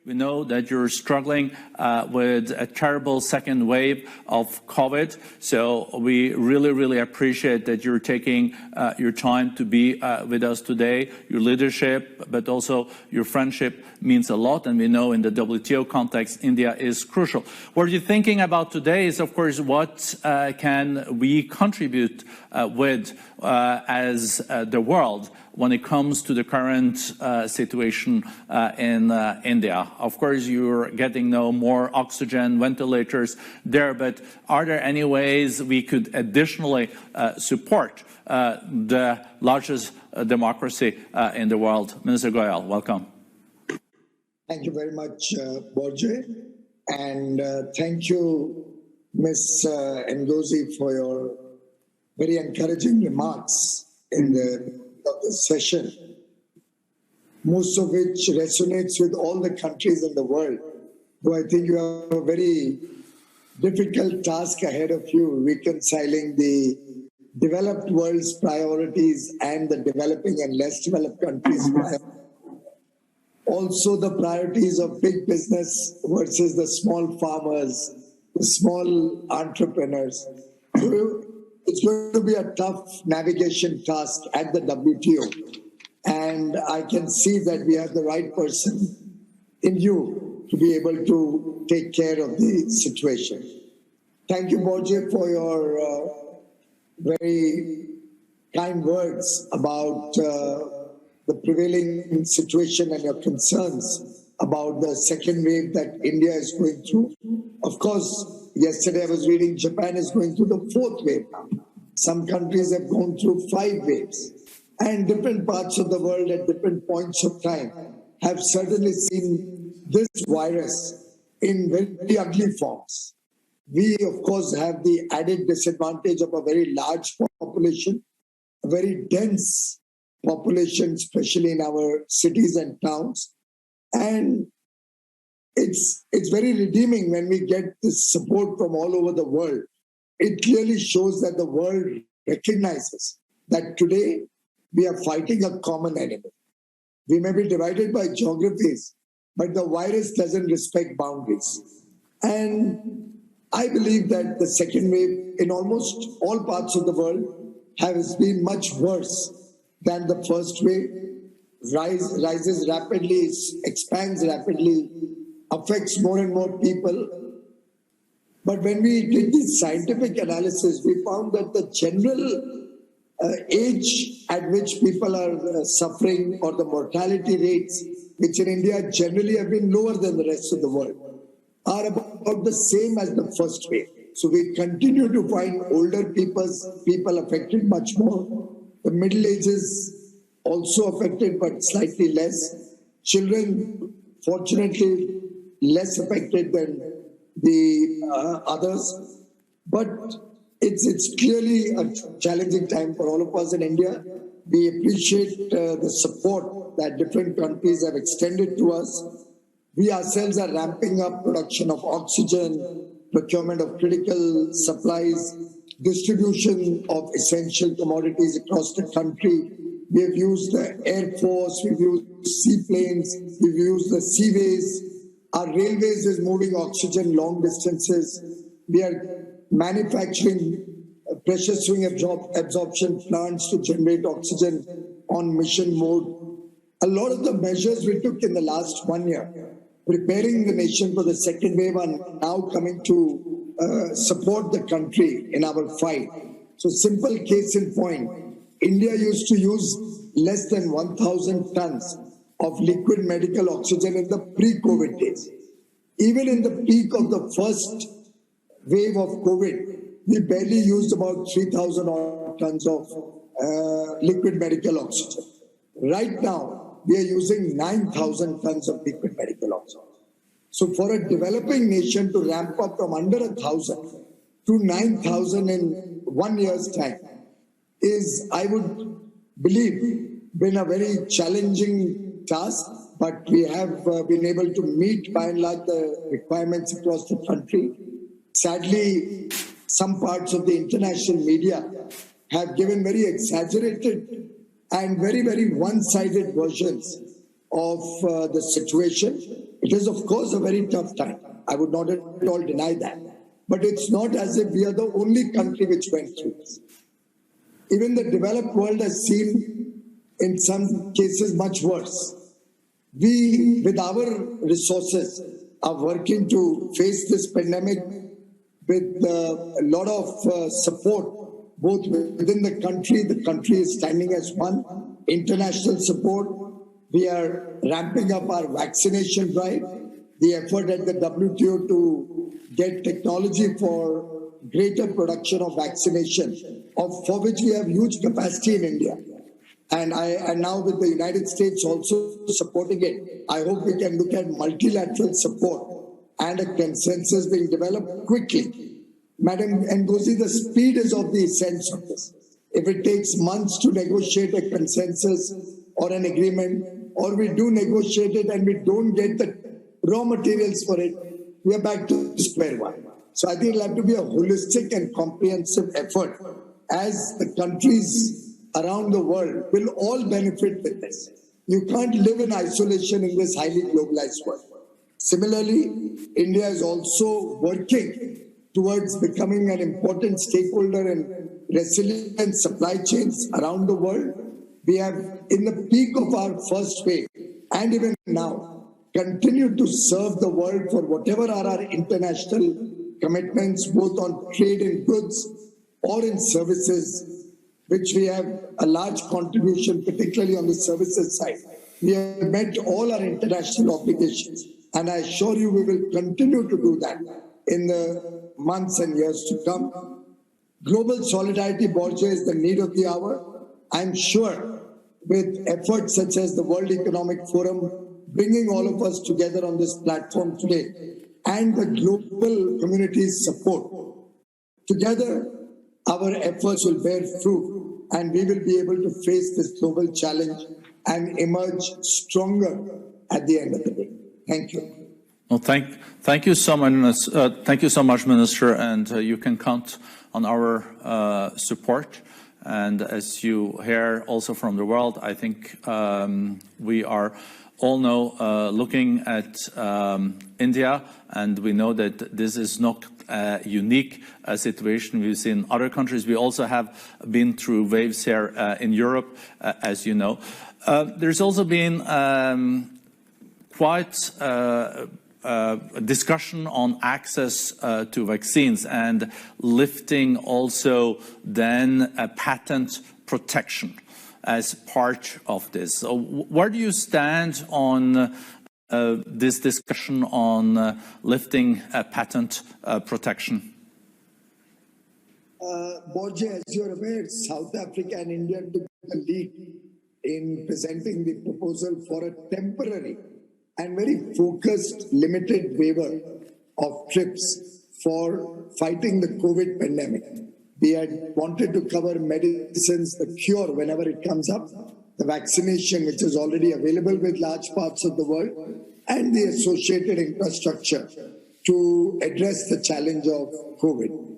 We know that you're struggling with a terrible second wave of COVID. So we really, really appreciate that you're taking your time to be with us today. Your leadership, but also your friendship means a lot. And we know in the WTO context, India is crucial. What you're thinking about today is, of course, what can we contribute with as the world when it comes to the current situation in India. Of course, you're getting now more oxygen, ventilators there, but are there any ways we could additionally support the largest democracy in the world? Minister Goyal, welcome. Thank you very much, Borje, and thank you, Ms. Ngozi, for your very encouraging remarks in the of this session, most of which resonates with all the countries in the world. Though I think you have a very difficult task ahead of you, reconciling the developed world's priorities and the developing and less developed countries' priorities. Also the priorities of big business versus the small farmers, the small entrepreneurs. So it's going to be a tough navigation task at the WTO. And I can see that we have the right person in you to be able to take care of the situation. Thank you, Borje, for your very kind words about the prevailing situation and your concerns about the second wave that India is going through. Of course, yesterday I was reading Japan is going through the fourth wave now. Some countries have gone through 5 waves. And different parts of the world at different points of time have certainly seen this virus in very ugly forms. We, of course, have the added disadvantage of a very large population, a very dense population, especially in our cities and towns. And it's very redeeming when we get this support from all over the world. It clearly shows that the world recognizes that today we are fighting a common enemy. We may be divided by geographies, but the virus doesn't respect boundaries. And I believe that the second wave in almost all parts of the world has been much worse than the first wave. Rises rapidly, expands rapidly, affects more and more people. But when we did this scientific analysis, we found that the general age at which people are suffering, or the mortality rates, which in India generally have been lower than the rest of the world, are about the same as the first wave. So we continue to find older people affected much more. The middle ages also affected, but slightly less. Children, fortunately, less affected than the others. But it's clearly a challenging time for all of us in India. We appreciate the support that different countries have extended to us. We ourselves are ramping up production of oxygen, procurement of critical supplies, distribution of essential commodities across the country. We have used the Air Force, we've used seaplanes, we've used the seaways. Our railways is moving oxygen long distances. We are manufacturing pressure swing absorption plants to generate oxygen on mission mode. A lot of the measures we took in the last 1 year, preparing the nation for the second wave, are now coming to support the country in our fight. So simple case in point, India used to use less than 1,000 tons of liquid medical oxygen in the pre-COVID days. Even in the peak of the first wave of COVID, we barely used about 3,000 tons of liquid medical oxygen. Right now, we are using 9,000 tons of liquid medical oxygen. So for a developing nation to ramp up from under 1,000 to 9,000 in 1 year's time is, I would believe, been a very challenging task, but we have been able to meet by and large the requirements across the country. Sadly, some parts of the international media have given very exaggerated and very, very one-sided versions of the situation. It is, of course, a very tough time. I would not at all deny that. But it's not as if we are the only country which went through this. Even the developed world has seen, in some cases, much worse. We, with our resources, are working to face this pandemic with a lot of support, both within the country. The country is standing as one. International support. We are ramping up our vaccination drive. The effort at the WTO to get technology for greater production of vaccination, for which we have huge capacity in India. And now with the United States also supporting it, I hope we can look at multilateral support and a consensus being developed quickly. Madam Ngozi, the speed is of the essence of this. If it takes months to negotiate a consensus or an agreement, or we do negotiate it and we don't get the raw materials for it, we are back to square one. So I think it'll have to be a holistic and comprehensive effort, as the countries around the world will all benefit with this. You can't live in isolation in this highly globalized world. Similarly, India is also working towards becoming an important stakeholder in resilient supply chains around the world. We have, in the peak of our first wave, and even now, continue to serve the world for whatever are our international commitments, both on trade in goods or in services, which we have a large contribution, particularly on the services side. We have met all our international obligations, and I assure you we will continue to do that in the months and years to come. Global solidarity, Borja, is the need of the hour. I'm sure with efforts such as the World Economic Forum, bringing all of us together on this platform today, and the global community's support, together our efforts will bear fruit, and we will be able to face this global challenge and emerge stronger at the end of the day. Thank you. Well, thank you so much, Minister, and you can count on our support. And as you hear also from the world, I think we are all now looking at India, and we know that this is not a unique situation we've seen in other countries. We also have been through waves here in Europe, as you know. There's also been quite a discussion on access to vaccines and lifting also then a patent protection as part of this. So where do you stand on this discussion on lifting patent protection? Borja, as you're aware, South Africa and India took the lead in presenting the proposal for a temporary and very focused, limited waiver of TRIPS for fighting the COVID pandemic. We had wanted to cover medicines, the cure whenever it comes up, the vaccination which is already available with large parts of the world, and the associated infrastructure to address the challenge of COVID.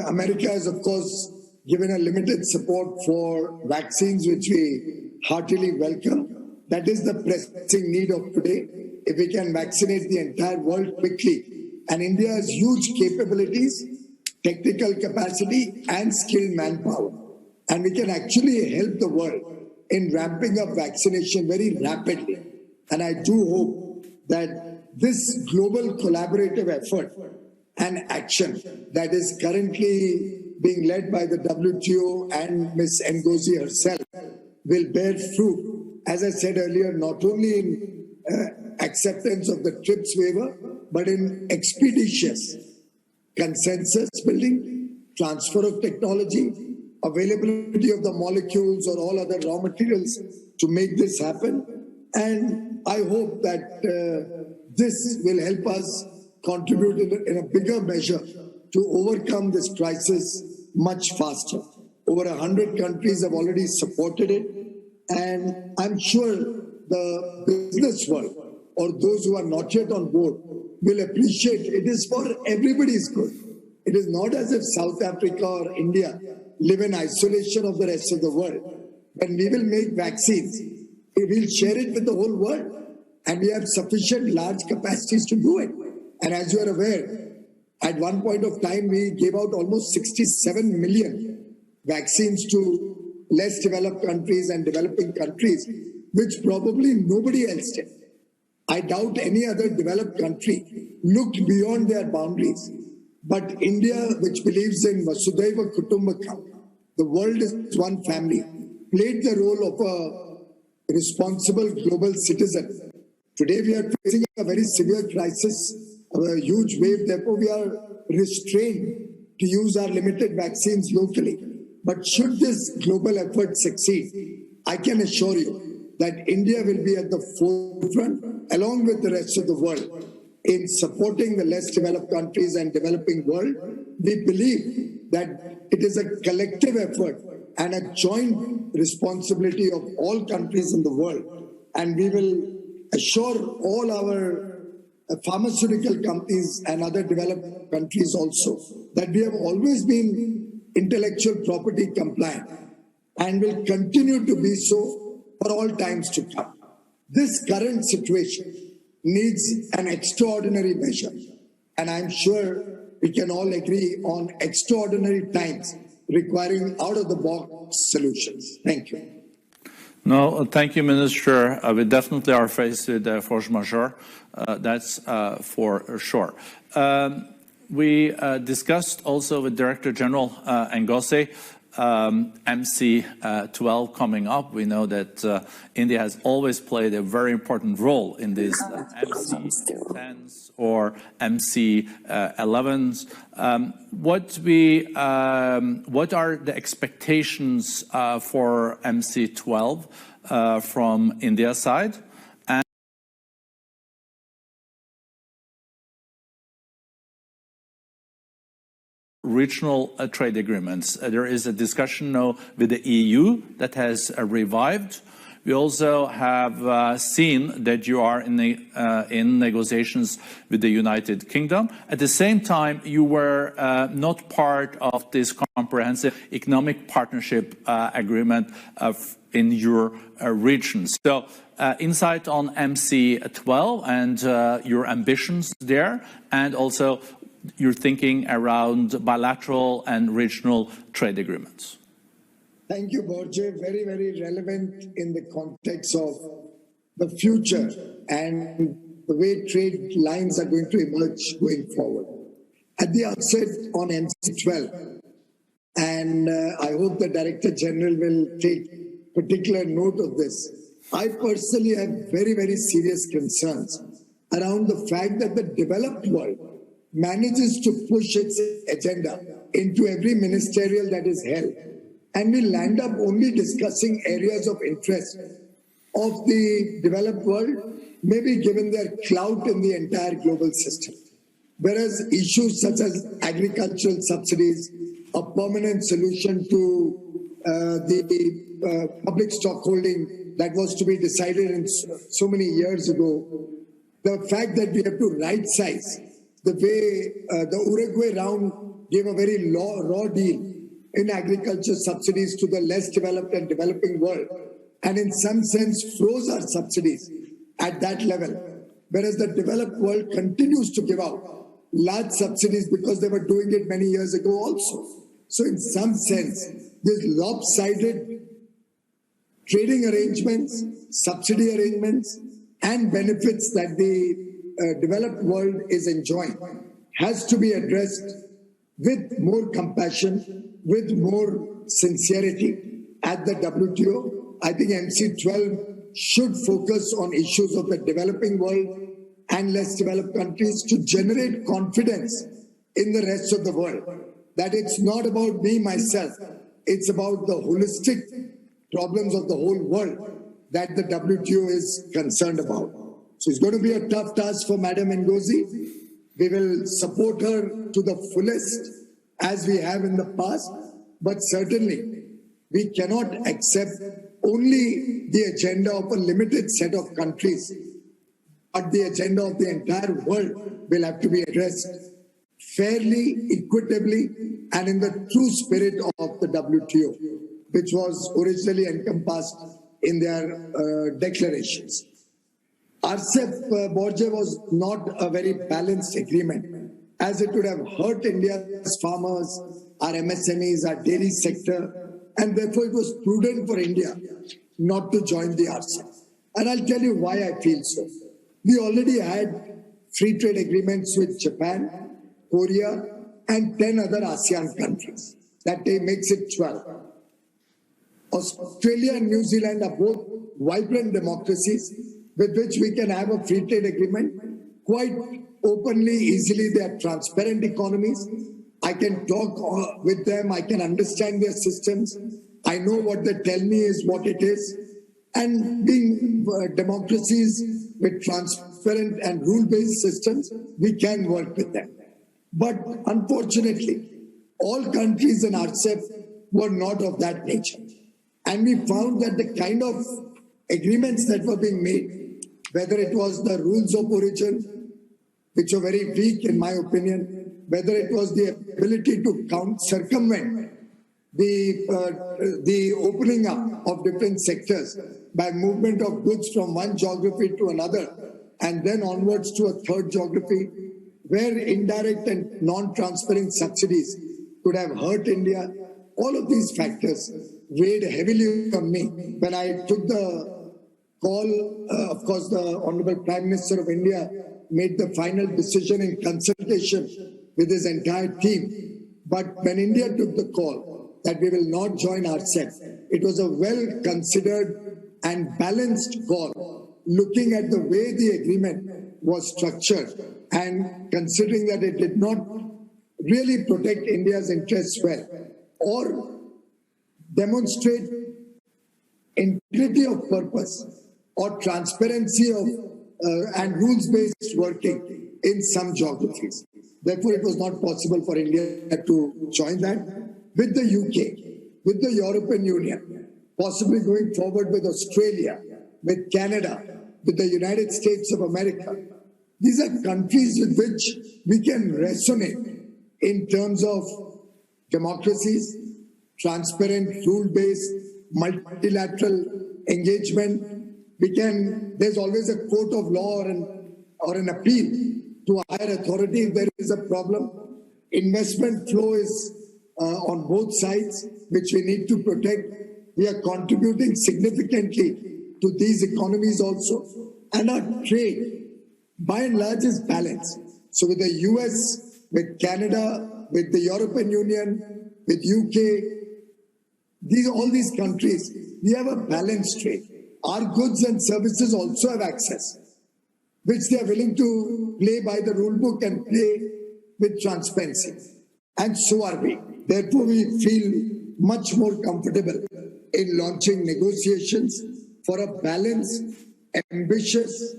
America has, of course, given a limited support for vaccines, which we heartily welcome. That is the pressing need of today. If we can vaccinate the entire world quickly, and India has huge capabilities, technical capacity, and skilled manpower, and we can actually help the world in ramping up vaccination very rapidly. And I do hope that this global collaborative effort and action that is currently being led by the WTO and Ms. Ngozi herself will bear fruit, as I said earlier, not only in acceptance of the TRIPS waiver, but in expeditious consensus building, transfer of technology, availability of the molecules or all other raw materials to make this happen. And I hope that this will help us contribute in a bigger measure to overcome this crisis much faster. Over 100 countries have already supported it, and I'm sure the business world or those who are not yet on board will appreciate it is for everybody's good. It is not as if South Africa or India live in isolation of the rest of the world. When we will make vaccines We will share it with the whole world. And we have sufficient large capacities to do it. And as you are aware, at one point of time, we gave out almost 67 million vaccines to less developed countries and developing countries, which probably nobody else did. I doubt any other developed country looked beyond their boundaries. But India, which believes in Vasudhaiva Kutumbakam, the world is one family, played the role of a responsible global citizen. Today we are facing a very severe crisis, a huge wave, therefore we are restrained to use our limited vaccines locally. But should this global effort succeed, I can assure you that India will be at the forefront, along with the rest of the world, in supporting the less developed countries and developing world. We believe that it is a collective effort and a joint responsibility of all countries in the world. And we will assure all our pharmaceutical companies and other developed countries also that we have always been intellectual property compliant and will continue to be so for all times to come. This current situation needs an extraordinary measure, and I'm sure we can all agree on extraordinary times requiring out-of-the-box solutions. Thank you. No, thank you, Minister. We definitely are faced with force majeure. That's for sure. We discussed also with Director General Ngozi MC12 coming up. We know that India has always played a very important role in these MC10s or MC11s. What are the expectations for MC12 from India's side? Regional trade agreements. There is a discussion now with the EU that has revived. We also have seen that you are in negotiations with the United Kingdom. At the same time, you were not part of this comprehensive economic partnership agreement in your region. So, insight on MC12 and your ambitions there, and also your thinking around bilateral and regional trade agreements. Thank you, Borje. Very, very relevant in the context of the future and the way trade lines are going to emerge going forward. At the outset on MC12, and I hope the Director General will take particular note of this, I personally have very, very serious concerns around the fact that the developed world manages to push its agenda into every ministerial that is held. And we land up only discussing areas of interest of the developed world, maybe given their clout in the entire global system. Whereas issues such as agricultural subsidies, a permanent solution to the public stockholding that was to be decided in so many years ago, the fact that we have to right size the way the Uruguay round gave a very raw deal in agriculture subsidies to the less developed and developing world, and in some sense froze our subsidies at that level, whereas the developed world continues to give out large subsidies because they were doing it many years ago also. So in some sense, these lopsided trading arrangements, subsidy arrangements, and benefits that the developed world is enjoying has to be addressed with more compassion, with more sincerity at the WTO. I think MC12 should focus on issues of the developing world and less developed countries to generate confidence in the rest of the world that it's not about me, myself, it's about the holistic problems of the whole world that the WTO is concerned about. So it's going to be a tough task for Madam Ngozi. We will support her to the fullest as we have in the past, but certainly we cannot accept only the agenda of a limited set of countries, but the agenda of the entire world will have to be addressed fairly, equitably, and in the true spirit of the WTO, which was originally encompassed in their declarations. RCEP, Borje, was not a very balanced agreement, as it would have hurt India's farmers, our MSMEs, our dairy sector, and therefore it was prudent for India not to join the RCEP. And I'll tell you why I feel so. We already had free trade agreements with Japan, Korea, and 10 other ASEAN countries. That makes it 12. Australia and New Zealand are both vibrant democracies with which we can have a free trade agreement quite openly, easily. They are transparent economies. I can talk with them. I can understand their systems. I know what they tell me is what it is. And being democracies with transparent and rule-based systems, we can work with them. But unfortunately, all countries in RCEP were not of that nature. And we found that the kind of agreements that were being made, whether it was the rules of origin, which were very weak in my opinion, whether it was the ability to circumvent the opening up of different sectors by movement of goods from one geography to another and then onwards to a third geography, where indirect and non-transparent subsidies could have hurt India. All of these factors weighed heavily on me when I took the call. Of course, the Honorable Prime Minister of India made the final decision in consultation with his entire team. But when India took the call that we will not join RCEP, it was a well-considered and balanced call, looking at the way the agreement was structured and considering that it did not really protect India's interests well or demonstrate integrity of purpose or transparency of and rules-based working in some geographies. Therefore, it was not possible for India to join that. With the UK, with the European Union, possibly going forward with Australia, with Canada, with the United States of America. These are countries with which we can resonate in terms of democracies, transparent, rule-based, multilateral engagement. There's always a court of law or an appeal to a higher authority if there is a problem. Investment flow is on both sides, which we need to protect. We are contributing significantly to these economies also. And our trade, by and large, is balanced. So with the US, with Canada, with the European Union, with UK, all these countries, we have a balanced trade. Our goods and services also have access, which they are willing to play by the rule book and play with transparency. And so are we. Therefore, we feel much more comfortable in launching negotiations for a balanced, ambitious,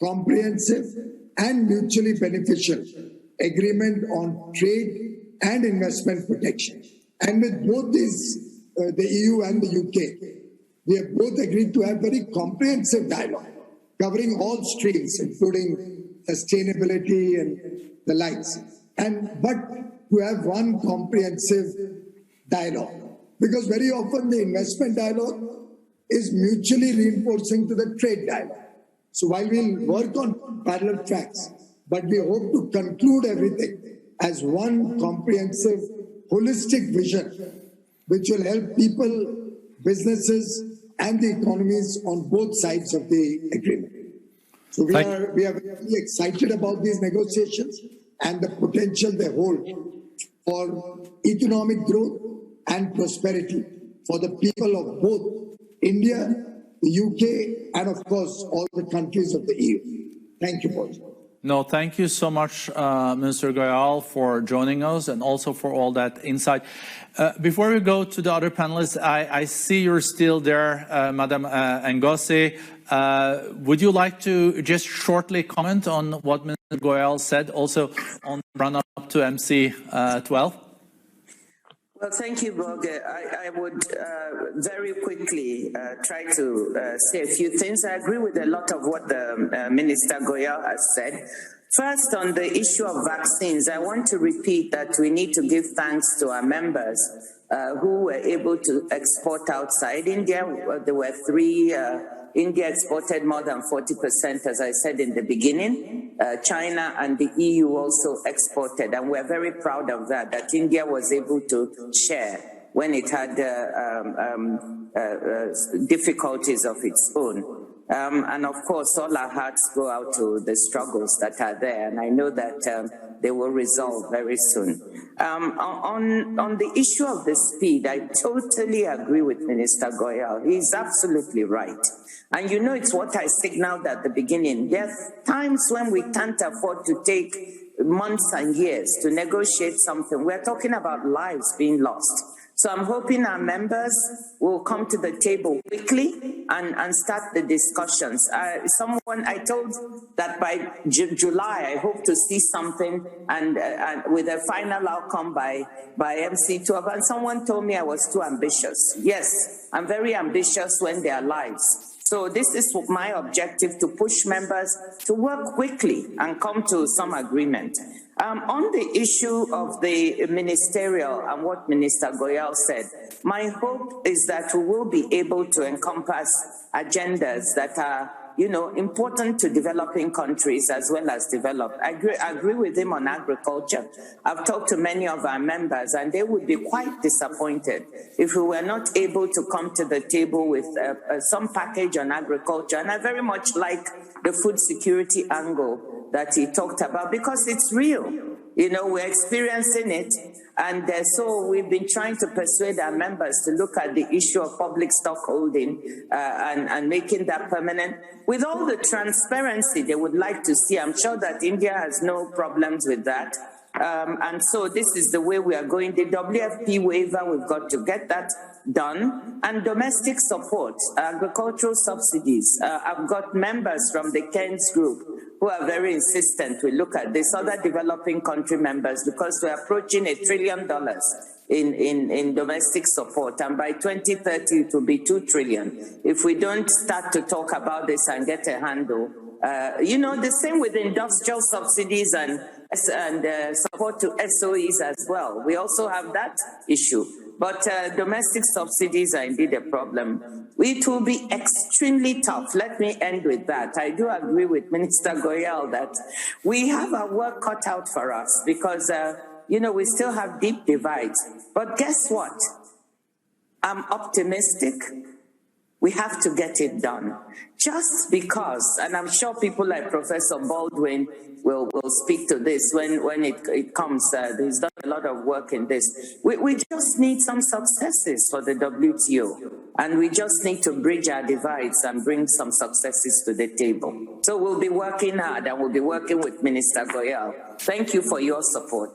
comprehensive, and mutually beneficial agreement on trade and investment protection. And with both these, the EU and the UK, we have both agreed to have very comprehensive dialogue, covering all streams, including sustainability and the likes. But to have one comprehensive dialogue, because very often the investment dialogue is mutually reinforcing to the trade dialogue. So while we'll work on parallel tracks, but we hope to conclude everything as one comprehensive, holistic vision, which will help people, businesses, and the economies on both sides of the agreement. So we are very excited about these negotiations and the potential they hold for economic growth and prosperity for the people of both India, the UK, and of course, all the countries of the EU. Thank you, Paul. No, thank you so much, Mr. Goyal, for joining us and also for all that insight. Before we go to the other panelists, I see you're still there, Madam Ngozi. Would you like to just shortly comment on what Mr. Goyal said, also on the run-up to MC12? Well, thank you, Borge. I would very quickly try to say a few things. I agree with a lot of what the Minister Goyal has said. First, on the issue of vaccines, I want to repeat that we need to give thanks to our members who were able to export outside India. There were three. India exported more than 40%, as I said in the beginning. China and the EU also exported, and we're very proud of that, that India was able to share when it had difficulties of its own. And of course, all our hearts go out to the struggles that are there, and I know that they will resolve very soon. On the issue of the speed, I totally agree with Minister Goyal. He's absolutely right. And you know, it's what I signaled at the beginning. There are times when we can't afford to take months and years to negotiate something. We're talking about lives being lost. So I'm hoping our members will come to the table quickly and start the discussions. I told that by July, I hope to see something and with a final outcome by MC12. And someone told me I was too ambitious. Yes, I'm very ambitious when there are lives. So this is my objective, to push members to work quickly and come to some agreement. On the issue of the ministerial and what Minister Goyal said, my hope is that we will be able to encompass agendas that are, you know, important to developing countries as well as developed. I agree with him on agriculture. I've talked to many of our members and they would be quite disappointed if we were not able to come to the table with some package on agriculture. And I very much like the food security angle that he talked about, because it's real. You know, we're experiencing it. And so we've been trying to persuade our members to look at the issue of public stock holding and making that permanent with all the transparency they would like to see. I'm sure that India has no problems with that. And so this is the way we are going. The WFP waiver, we've got to get that done. And domestic support, agricultural subsidies. I've got members from the Keynes group who are very insistent we look at this, other developing country members, because we're approaching $1 trillion in domestic support, and by 2030 it will be $2 trillion. If we don't start to talk about this and get a handle, you know, the same with industrial subsidies and support to SOEs as well. We also have that issue. But domestic subsidies are indeed a problem. It will be extremely tough. Let me end with that. I do agree with Minister Goyal that we have our work cut out for us because, you know, we still have deep divides. But guess what? I'm optimistic. We have to get it done. Just because, and I'm sure people like Professor Baldwin will speak to this when it comes. He's done a lot of work in this. We just need some successes for the WTO. And we just need to bridge our divides and bring some successes to the table. So we'll be working hard and we'll be working with Minister Goyal. Thank you for your support.